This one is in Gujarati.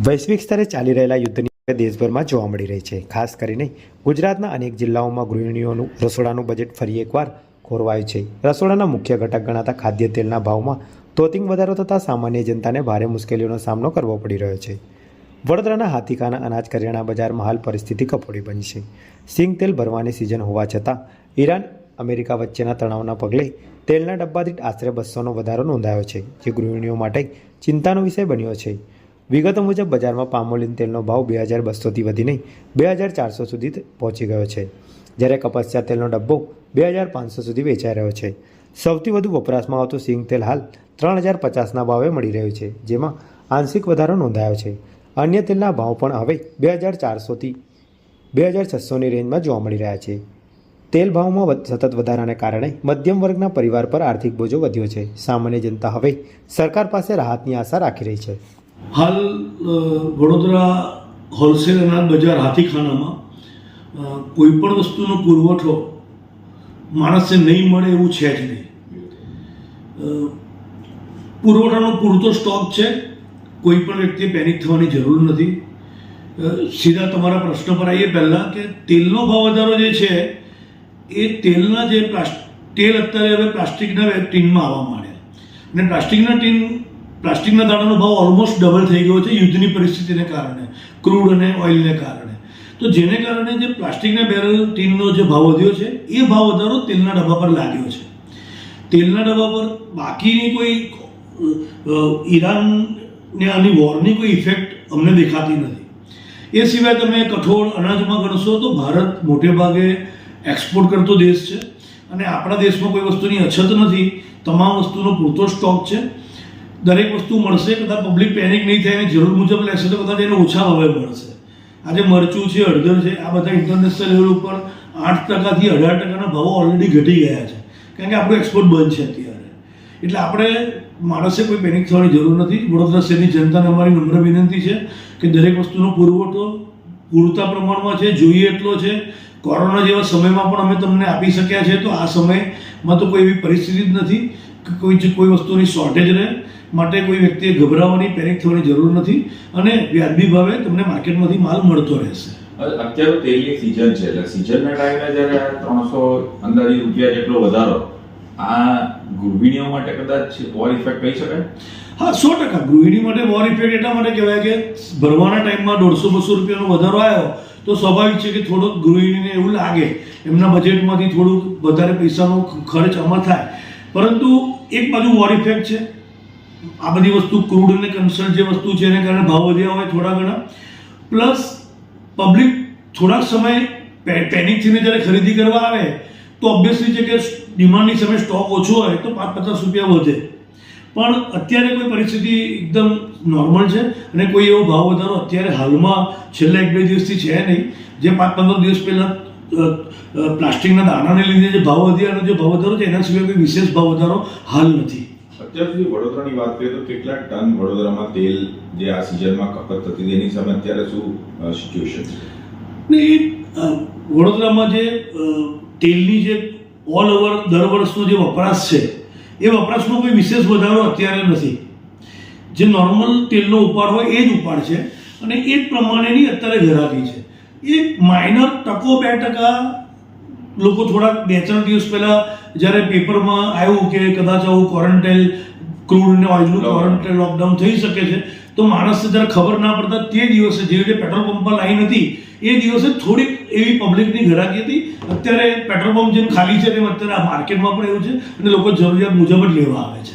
વૈશ્વિક સ્તરે ચાલી રહેલા યુદ્ધની દેશભરમાં જોવા મળી રહી છે. ખાસ કરીને ગુજરાતના અનેક જિલ્લાઓમાં ગૃહિણીઓનું રસોડાનું બજેટ ફરી એકવાર ખોરવાયું છે. રસોડાના મુખ્ય ઘટક ગણાતા ખાદ્ય તેલના ભાવમાં તોતિંગ વધારો થતાં સામાન્ય જનતાને ભારે મુશ્કેલીઓનો સામનો કરવો પડી રહ્યો છે. વડોદરાના હાથીખાના અનાજ કરિયાણા બજારમાં હાલ પરિસ્થિતિ કફોડી બની છે. સિંગ તેલ ભરવાની સિઝન હોવા છતાં ઈરાન અમેરિકા વચ્ચેના તણાવના પગલે તેલના ડબ્બા દીઠ આશરે 200નો વધારો નોંધાયો છે, જે ગૃહિણીઓ માટે ચિંતાનો વિષય બન્યો છે. વિગતો મુજબ બજારમાં પામોલીન તેલનો ભાવ 2200થી વધીને 2400 સુધી પહોંચી ગયો છે, જ્યારે કપાસિયા તેલનો ડબ્બો 2500 સુધી વેચાઈ રહ્યો છે. સૌથી વધુ વપરાશમાં આવતું સિંગ તેલ હાલ 3050ના ભાવે મળી રહ્યું છે, જેમાં આંશિક વધારો નોંધાયો છે. અન્ય તેલના ભાવ પણ હવે 2400થી 2600ની રેન્જમાં જોવા મળી રહ્યા છે. તેલ ભાવમાં સતત વધારાને કારણે મધ્યમ વર્ગના પરિવાર પર આર્થિક બોજો વધ્યો છે. સામાન્ય જનતા હવે સરકાર પાસે રાહતની આશા રાખી રહી છે. હાલ વડોદરા હોલસેલ અનાજ બજાર હાથીખાનામાં કોઈ પણ વસ્તુનો પુરવઠો માણસને નહીં મળે એવું છે જ નહીં. પુરવઠાનો પૂરતો સ્ટોક છે. કોઈ પણ વ્યક્તિએ પેનિક થવાની જરૂર નથી. સીધા તમારા પ્રશ્ન પર આવીએ પહેલાં કે તેલનો ભાવ વધારો જે છે એ તેલના જે તેલ અત્યારે હવે પ્લાસ્ટિકના ટીનમાં આવવા માંડ્યા અને પ્લાસ્ટિકના દાણાનો ભાવ ઓલમોસ્ટ ડબલ થઈ ગયો છે યુદ્ધની પરિસ્થિતિને કારણે, ક્રૂડ અને ઓઇલને કારણે. તો જેને કારણે જે પ્લાસ્ટિકના બેરલ ટીનનો જે ભાવ વધ્યો છે એ ભાવ વધારો તેલના ડબ્બા પર લાગ્યો છે. તેલના ડબ્બા પર બાકીની કોઈ ઈરાનને આની વોરની કોઈ ઇફેક્ટ અમને દેખાતી નથી. એ સિવાય તમે કઠોળ અનાજમાં ગણશો તો ભારત મોટે ભાગે એક્સપોર્ટ કરતો દેશ છે અને આપણા દેશમાં કોઈ વસ્તુની અછત નથી. તમામ વસ્તુનો પૂરતો સ્ટોક છે. દરેક વસ્તુ મળશે. કદાચ પબ્લિક પેનિક નહીં થાય અને જરૂર મુજબ લેશે તો કદાચ એને ઓછા ભાવે મળશે. આજે મરચું છે, હળદર છે, આ બધા ઇન્ટરનેશનલ લેવલ ઉપર 8%થી 18%ના ભાવો ઓલરેડી ઘટી ગયા છે, કારણ કે આપણું એક્સપોર્ટ બંધ છે અત્યારે. એટલે આપણે માણસે કોઈ પેનિક થવાની જરૂર નથી. વડોદરા શહેરની જનતાને અમારી નમ્ર વિનંતી છે કે દરેક વસ્તુનો પુરવઠો પૂરતા પ્રમાણમાં છે, જોઈએ એટલો છે. કોરોના જેવા સમયમાં પણ અમે તમને આપી શક્યા છે, તો આ સમયમાં તો કોઈ એવી પરિસ્થિતિ જ નથી કે કોઈ વસ્તુની શોર્ટેજ રહે. માટે કોઈ વ્યક્તિએ ગભરાવાની, પેનિક થવાની જરૂર નથી અને વ્યાજબી ભાવે તમને માર્કેટમાંથી માલ મળતો રહેશે. અત્યારે તેલની સિઝન છે, એટલે સિઝનના ટાઈમે જ્યારે 300 અંદાજિત રૂપિયા જેટલો વધારો આ ગૃહિણીઓ માટે કદાચ વોર ઇફેક્ટ કહી શકાય? હા, 100%. ગૃહિણી માટે વોર ઇફેક્ટ એટલા માટે કહેવાય કે ભરવાના ટાઈમમાં 150-200 રૂપિયાનો વધારો આવ્યો તો સ્વાભાવિક છે કે થોડોક ગૃહિણીને એવું લાગે, એમના બજેટમાંથી થોડું વધારે પૈસાનો ખર્ચ આમાં થાય. પરંતુ એક બાજુ વોર ઇફેક્ટ છે. આ બધી વસ્તુ ક્રૂડ અને કન્સલ્ટ જે વસ્તુ છે એને કારણે ભાવ વધ્યા હોય થોડા ઘણા, પ્લસ પબ્લિક થોડાક સમય પેનિક થઈને જ્યારે ખરીદી કરવા આવે તો ઓબ્વિયસલી છે કે ડિમાન્ડની સામે સ્ટોક ઓછો હોય તો 5-50 રૂપિયા વધે. પણ અત્યારે કોઈ પરિસ્થિતિ એકદમ નોર્મલ છે અને કોઈ એવો ભાવ વધારો અત્યારે હાલમાં છેલ્લા 1-2 દિવસથી છે નહીં. જે 5-15 દિવસ પહેલાં પ્લાસ્ટિકના દાણાને લીધે જે ભાવ વધ્યા અને જે ભાવ વધારો છે એના સિવાય કોઈ વિશેષ ભાવ વધારો હાલ નથી. અત્યાર સુધી વડોદરાની વાત કરીએ તો કેટલા ટન વડોદરામાં તેલ જે આ સિઝનમાં ખપત થતી તેની સામે અત્યારે શું સિચ્યુએશન છે? વડોદરામાં જે તેલની જે ઓલ ઓવર દર વર્ષનો જે વપરાશ છે એ વપરાશમાં કોઈ વિશેષ વધારો અત્યારે નથી. જે નોર્મલ તેલનો ઉપાડ હોય એ જ ઉપાડ છે અને એ જ પ્રમાણેની અત્યારે ઘરાકી છે. એ માઇનર 1%-2% લોકો થોડાક 2-4 દિવસ પહેલાં જ્યારે પેપરમાં આવ્યું કે કદાચ આવું ક્વોરન્ટાઇન ક્રૂડ અને ઓઇલનું ક્વોરન્ટાઇન લોકડાઉન થઈ શકે છે, તો માણસને જ્યારે ખબર ના પડતા તે દિવસે જે રીતે પેટ્રોલ પંપ પર લાઈન હતી એ દિવસે થોડીક એવી પબ્લિકની ઘરાકી હતી. અત્યારે પેટ્રોલ પંપ જેમ ખાલી છે તેમ અત્યારે આ માર્કેટમાં પણ એવું છે અને લોકો જરૂરિયાત મુજબ જ લેવા આવે છે.